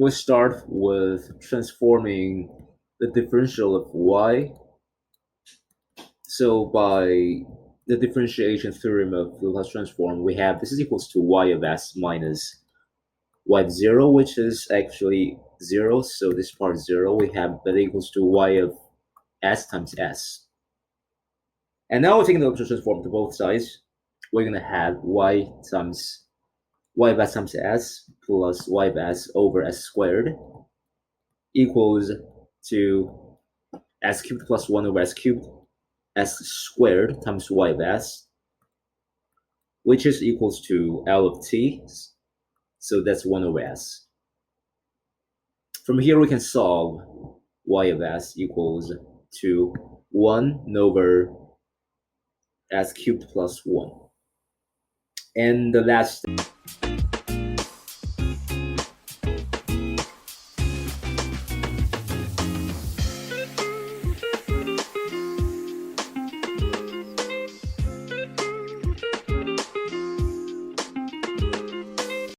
we start with transforming the differential of y. So by the differentiation theorem of the Laplace transform, we have this is equals to y of s minus y of 0, which is actually 0. So this part 0, we have that equals to y of s times s. And now we're taking the Laplace transform to both sides. We're going to have y of s times s plus y of s over s squared equals to s cubed plus 1 over s cubed s squared times y of s, which is equals to L of t. So that's 1 over s. From here, we can solve y of s equals to 1 over s cubed plus 1. And the last